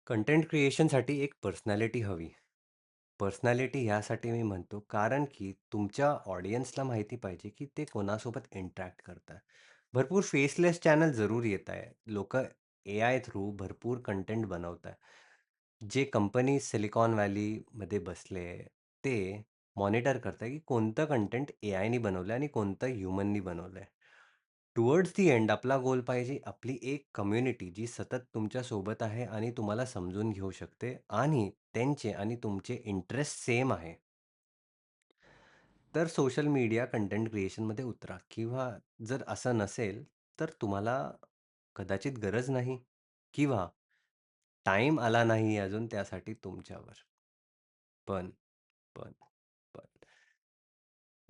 Content क्रिएशनसाठी एक personality हवी. Personality ह्यासाठी मी म्हणतो, कारण की तुमच्या ऑडियन्सला माहिती पाहिजे, की ते कोणासोबत इंटरॅक्ट करताय. भरपूर फेसलेस चॅनल जरूर येत आहे. लोकं एआय थ्रू भरपूर कंटेंट बनवत आहे. जे कंपनी सिलिकॉन व्हॅलीमध्ये बसले, ते मॉनिटर करताय, की कोणतं कंटेंट एआयनी बनवलंय आणि कोणतं ह्युमननी बनवलंय. टुवर्ड्स दी एंड आपला गोल पाहिजे आपली एक कम्युनिटी जी सतत तुमच्या सोबत आहे आणि तुम्हाला समजून घेऊ शकते आणि त्यांचे आणि तुमचे इंटरेस्ट सेम आहे. तर सोशल मीडिया कंटेंट क्रिएशनमध्ये उतरा किंवा जर असं नसेल, तर तुम्हाला कदाचित गरज नाही किंवा टाईम आला नाही अजून त्यासाठी तुमच्यावर. पण, पण, पण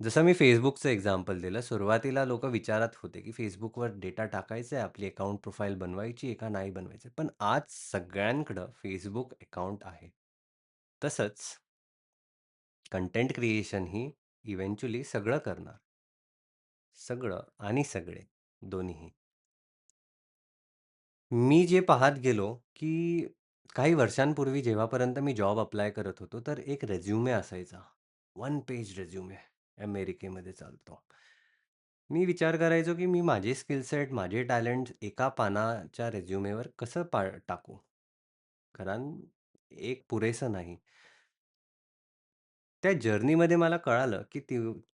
जसं मी Facebookचं एक्झाम्पल दिलं. सुरुवातीला लोकं विचारत होते, की Facebookवर डेटा टाकायचा आहे, आपली अकाउंट प्रोफाइल बनवायची आहे का नाही बनवायची आहे. पण आज सगळ्यांकडं Facebook अकाउंट आहे. तसंच कंटेंट क्रिएशन ही इव्हेंच्युअली सगळं करणार. सगळं आणि सगळे दोन्हीही. मी जे पाहत गेलो, की काही वर्षांपूर्वी जेव्हापर्यंत मी जॉब अप्लाय करत होतो, तर एक रिझ्यूमे असायचा. वन पेज रिझ्यूमे अमेरिकेमध्ये चालतो. मी विचार करायचो, की मी माझे स्किल सेट, माझे टॅलेंट एका पानाच्या रिझ्यूमेवर कसं टाकू? कारण एक पुरेसं नाही. त्या जर्नीमध्ये मला कळालं, की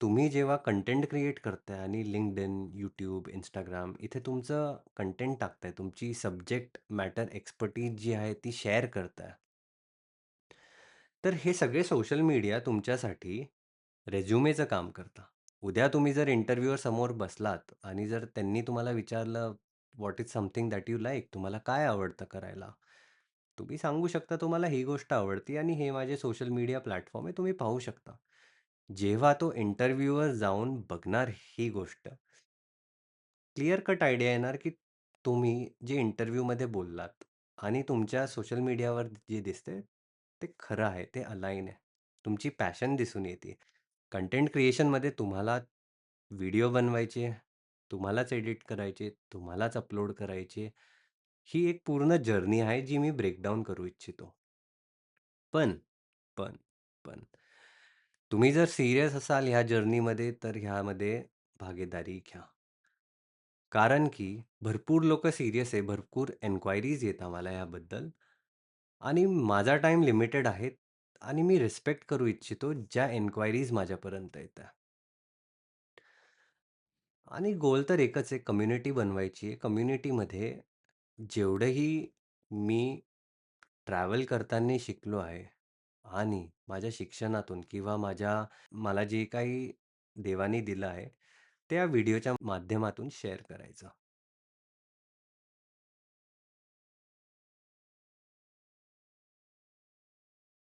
तुम्ही जेव्हा कंटेंट क्रिएट करताय आणि LinkedIn, YouTube, Instagram इथे तुमचं कंटेंट टाकताय, तुमची सब्जेक्ट मॅटर एक्सपर्टीज जी आहे ती शेअर करताय. तर हे सगळे सोशल मीडिया तुमच्यासाठी रिझ्युमेचं काम करतं. उद्या तुम्ही जर इंटरव्ह्यूवर समोर बसलात आणि जर त्यांनी तुम्हाला विचारलं, "what is something that you like?" तुम्हाला काय आवडतं करायला? तुम्ही सांगू शकता, "तुम्हाला ही गोष्ट आवडते आणि हे माझे सोशल मीडिया प्लॅटफॉर्म आहे, तुम्ही पाहू शकता." जेव्हा तो इंटरव्ह्यूवर जाऊन बघणार ही गोष्ट, क्लिअर कट आयडिया येणार, की तुम्ही जे इंटरव्ह्यूमध्ये बोललात आणि तुमच्या सोशल मीडियावर जे दिसतंय, ते खरं आहे, ते अलाईन आहे. तुमची पॅशन दिसून येते. कंटेंट क्रिएशनमध्ये तुम्हाला व्हिडिओ बनवायचे, तुम्हालाच एडिट करायचे, तुम्हालाच अपलोड करायचे. ही एक पूर्ण जर्नी आहे, जी मी ब्रेकडाउन करू इच्छितो. पण, पण, पण तुम्ही जर सीरियस असाल ह्या जर्नीमध्ये, तर ह्यामध्ये भागीदारी घ्या. कारण की भरपूर लोकं सीरियस आहे. भरपूर एन्क्वायरीज येतात मला याबद्दल आणि माझा टाईम लिमिटेड आहे आणि मी रिस्पेक्ट करू इच्छितो ज्या एन्क्वायरीज माझ्यापर्यंत येतात. आणि गोल तर एकच आहे, कम्युनिटी बनवायची आहे. कम्युनिटीमध्ये जेवढंही मी ट्रॅव्हल करताना शिकलो आहे आणि माझ्या शिक्षणातून किंवा मला जे काही देवाने दिलं आहे, त्या व्हिडिओच्या माध्यमातून शेअर करायचं.